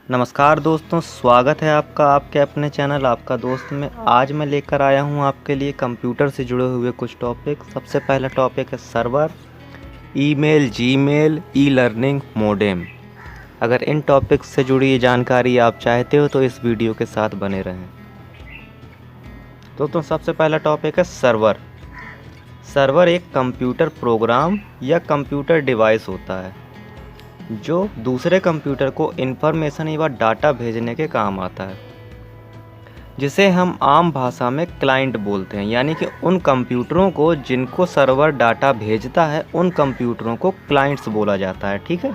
नमस्कार दोस्तों, स्वागत है आपका आपके अपने चैनल आपका दोस्त में। आज मैं लेकर आया हूं आपके लिए कंप्यूटर से जुड़े हुए कुछ टॉपिक। सबसे पहला टॉपिक है server, email, Gmail, e learning, modem. अगर इन टॉपिक्स से जुड़ी जानकारी आप चाहते हो तो इस वीडियो के साथ बने रहें। दोस्तों, सबसे पहला टॉपिक है सर्वर। सर्वर एक कंप्यूटर प्रोग्राम या कंप्यूटर डिवाइस होता है जो दूसरे कंप्यूटर को इन्फॉर्मेशन या डाटा भेजने के काम आता है, जिसे हम आम भाषा में क्लाइंट बोलते हैं। यानी कि उन कंप्यूटरों को जिनको सर्वर डाटा भेजता है उन कंप्यूटरों को क्लाइंट्स बोला जाता है। ठीक है।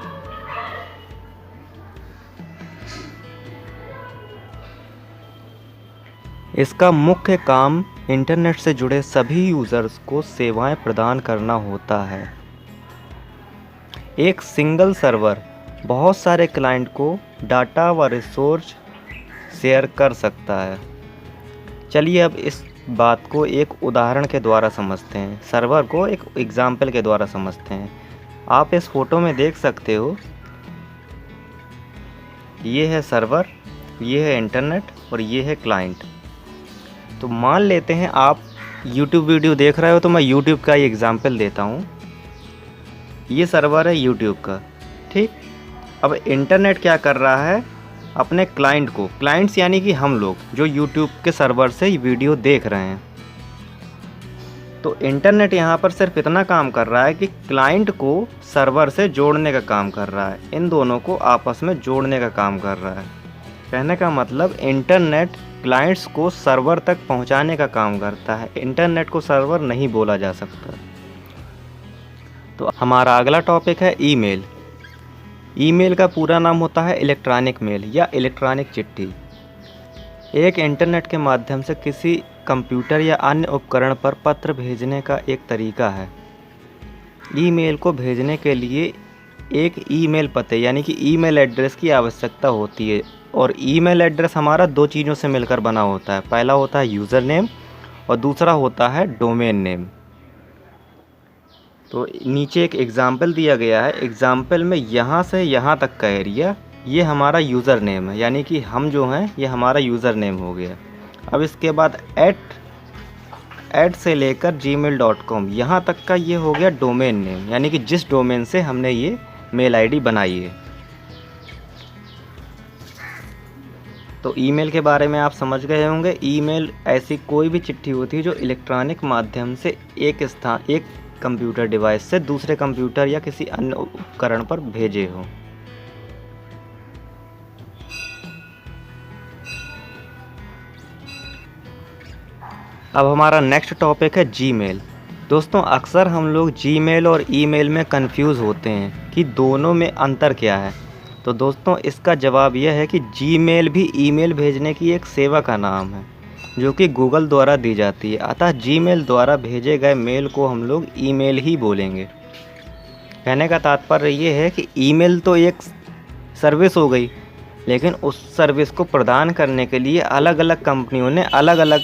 इसका मुख्य काम इंटरनेट से जुड़े सभी यूज़र्स को सेवाएं प्रदान करना होता है। एक सिंगल सर्वर बहुत सारे क्लाइंट को डाटा व रिसोर्स शेयर कर सकता है। चलिए अब इस बात को एक उदाहरण के द्वारा समझते हैं। सर्वर को एक एग्जाम्पल के द्वारा समझते हैं। आप इस फोटो में देख सकते हो, ये है सर्वर, ये है इंटरनेट और ये है क्लाइंट। तो मान लेते हैं आप YouTube वीडियो देख रहे हो, तो मैं YouTube का ही एग्जाम्पल देता हूँ। ये सर्वर है YouTube का। ठीक। अब इंटरनेट क्या कर रहा है, अपने क्लाइंट को, क्लाइंट्स यानी कि हम लोग जो YouTube के सर्वर से वीडियो देख रहे हैं, तो इंटरनेट यहाँ पर सिर्फ इतना काम कर रहा है कि क्लाइंट को सर्वर से जोड़ने का काम कर रहा है। इन दोनों को आपस में जोड़ने का काम कर रहा है। कहने का मतलब इंटरनेट क्लाइंट्स को सर्वर तक पहुँचाने का काम करता है। इंटरनेट को सर्वर नहीं बोला जा सकता। तो हमारा अगला टॉपिक है ईमेल। ईमेल का पूरा नाम होता है इलेक्ट्रॉनिक मेल या इलेक्ट्रॉनिक चिट्ठी। एक इंटरनेट के माध्यम से किसी कंप्यूटर या अन्य उपकरण पर पत्र भेजने का एक तरीका है। ईमेल को भेजने के लिए एक ईमेल पते यानी कि ईमेल एड्रेस की आवश्यकता होती है, और ईमेल एड्रेस हमारा दो चीज़ों से मिलकर बना होता है। पहला होता है यूज़र नेम और दूसरा होता है डोमेन नेम। तो नीचे एक एग्ज़ाम्पल दिया गया है। एग्ज़ाम्पल में यहाँ से यहाँ तक का एरिया, ये हमारा यूज़र नेम है, यानी कि हम जो हैं ये हमारा यूज़र नेम हो गया। अब इसके बाद ऐट से लेकर gmail.com यहाँ तक का ये हो गया डोमेन नेम, यानी कि जिस डोमेन से हमने ये मेल आईडी बनाई है। तो ईमेल के बारे में आप समझ गए होंगे। ईमेल ऐसी कोई भी चिट्ठी होती है जो इलेक्ट्रॉनिक माध्यम से एक कंप्यूटर डिवाइस से दूसरे कंप्यूटर या किसी अन्य उपकरण पर भेजे हो। अब हमारा नेक्स्ट टॉपिक है जीमेल। दोस्तों, अक्सर हम लोग जीमेल और ईमेल में कंफ्यूज होते हैं कि दोनों में अंतर क्या है। तो दोस्तों, इसका जवाब यह है कि जीमेल भी ईमेल भेजने की एक सेवा का नाम है जो कि गूगल द्वारा दी जाती है। अतः जीमेल द्वारा भेजे गए मेल को हम लोग ईमेल ही बोलेंगे। कहने का तात्पर्य ये है कि ईमेल तो एक सर्विस हो गई, लेकिन उस सर्विस को प्रदान करने के लिए अलग अलग कंपनियों ने अलग अलग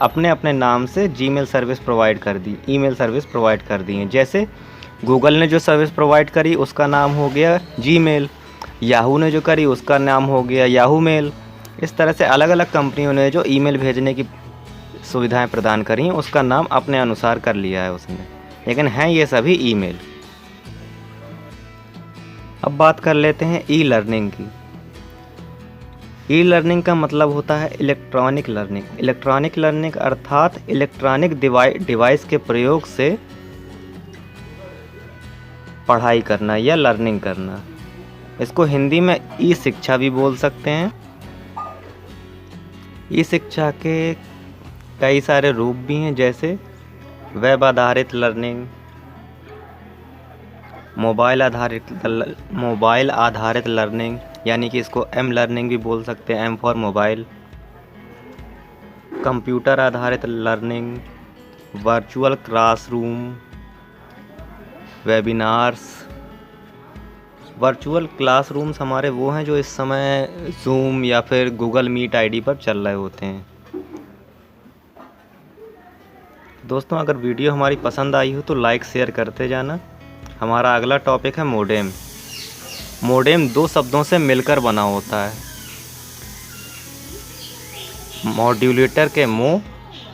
अपने अपने नाम से जीमेल सर्विस प्रोवाइड कर दी, ईमेल सर्विस प्रोवाइड कर दी हैं। जैसे गूगल ने जो सर्विस प्रोवाइड करी उसका नाम हो गया जीमेल, याहू ने जो करी उसका नाम हो गया याहू मेल। इस तरह से अलग अलग कंपनियों ने जो ईमेल भेजने की सुविधाएं प्रदान करी हैं उसका नाम अपने अनुसार कर लिया है उसने, लेकिन हैं ये सभी ईमेल। अब बात कर लेते हैं ई लर्निंग की। ई लर्निंग का मतलब होता है इलेक्ट्रॉनिक लर्निंग। इलेक्ट्रॉनिक लर्निंग अर्थात इलेक्ट्रॉनिक डिवाइस के प्रयोग से पढ़ाई करना या लर्निंग करना। इसको हिंदी में ई शिक्षा भी बोल सकते हैं। ई शिक्षा के कई सारे रूप भी हैं, जैसे वेब आधारित लर्निंग, मोबाइल आधारित लर्निंग, यानी कि इसको एम लर्निंग भी बोल सकते हैं, एम फॉर मोबाइल। कंप्यूटर आधारित learning, virtual classroom, webinars. Virtual classrooms हमारे वो हैं जो इस समय जूम या फिर गूगल मीट आईडी पर चल रहे होते हैं। दोस्तों, अगर वीडियो हमारी पसंद आई हो तो लाइक शेयर करते जाना। हमारा अगला टॉपिक है मोडेम। मोडेम दो शब्दों से मिलकर बना होता है, मॉड्यूलेटर के मो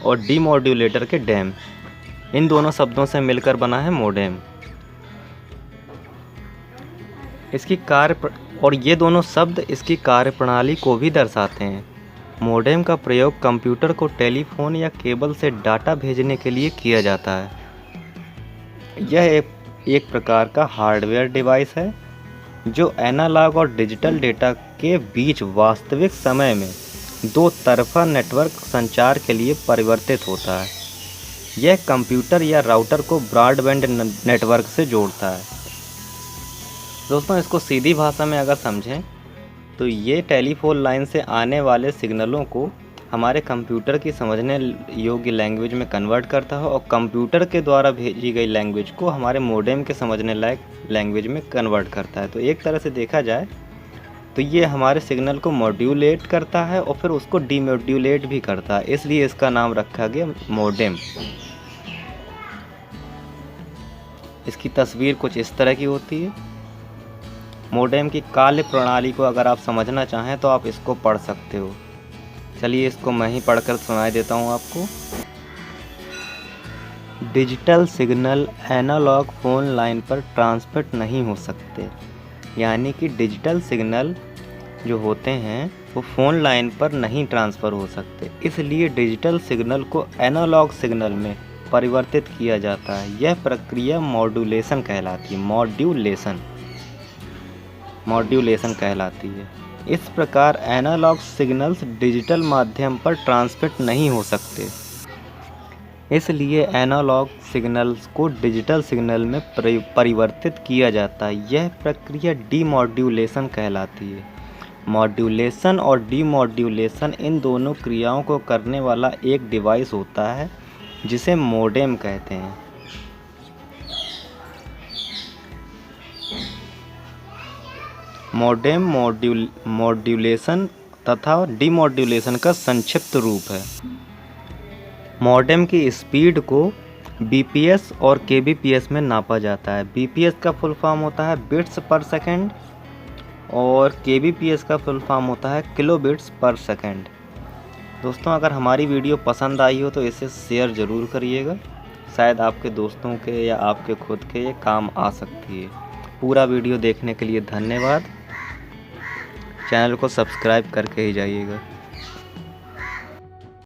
और डीमॉड्यूलेटर के डैम। इन दोनों शब्दों से मिलकर बना है मोडेम। इसकी और ये दोनों शब्द इसकी कार्यप्रणाली को भी दर्शाते हैं। मोडेम का प्रयोग कंप्यूटर को टेलीफोन या केबल से डाटा भेजने के लिए किया जाता है। यह एक प्रकार का हार्डवेयर डिवाइस है जो एनालॉग और डिजिटल डेटा के बीच वास्तविक समय में दो तरफा नेटवर्क संचार के लिए परिवर्तित होता है। यह कंप्यूटर या राउटर को ब्रॉडबैंड नेटवर्क से जोड़ता है। दोस्तों, इसको सीधी भाषा में अगर समझें तो ये टेलीफोन लाइन से आने वाले सिग्नलों को हमारे कंप्यूटर की समझने योग्य लैंग्वेज में कन्वर्ट करता है और कंप्यूटर के द्वारा भेजी गई लैंग्वेज को हमारे मोडेम के समझने लायक लैंग्वेज में कन्वर्ट करता है। तो एक तरह से देखा जाए तो ये हमारे सिग्नल को मॉड्यूलेट करता है और फिर उसको डीमॉड्यूलेट भी करता है, इसलिए इसका नाम रखा गया मोडेम। इसकी तस्वीर कुछ इस तरह की होती है। मोडेम की कार्य प्रणाली को अगर आप समझना चाहें तो आप इसको पढ़ सकते हो। चलिए इसको मैं ही पढ़कर सुनाई देता हूँ आपको। Digital signal analogue phone line पर ट्रांसमिट नहीं हो सकते, यानी कि डिजिटल सिग्नल जो होते हैं वो फ़ोन लाइन पर नहीं ट्रांसफ़र हो सकते, इसलिए डिजिटल सिग्नल को एनालॉग सिग्नल में परिवर्तित किया जाता है। यह प्रक्रिया मॉड्यूलेशन कहलाती है। मॉड्यूलेशन कहलाती है। इस प्रकार एनालॉग सिग्नल्स डिजिटल माध्यम पर ट्रांसमिट नहीं हो सकते, इसलिए एनालॉग सिग्नल्स को डिजिटल सिग्नल में परिवर्तित किया जाता है। यह प्रक्रिया डीमॉड्यूलेशन कहलाती है। मॉड्यूलेशन और डीमॉड्यूलेशन इन दोनों क्रियाओं को करने वाला एक डिवाइस होता है जिसे मोडेम कहते हैं। मोडेम मॉड्यूलेशन तथा डीमॉड्यूलेशन का संक्षिप्त रूप है। मोडेम की स्पीड को बीपीएस और केबीपीएस में नापा जाता है। बीपीएस का फुल फॉर्म होता है बिट्स पर सेकंड और केबीपीएस का फुल फॉर्म होता है किलो बिट्स पर सेकंड। दोस्तों, अगर हमारी वीडियो पसंद आई हो तो इसे शेयर ज़रूर करिएगा, शायद आपके दोस्तों के या आपके खुद के ये काम आ सकती है। पूरा वीडियो देखने के लिए धन्यवाद। चैनल को सब्सक्राइब करके ही जाइएगा।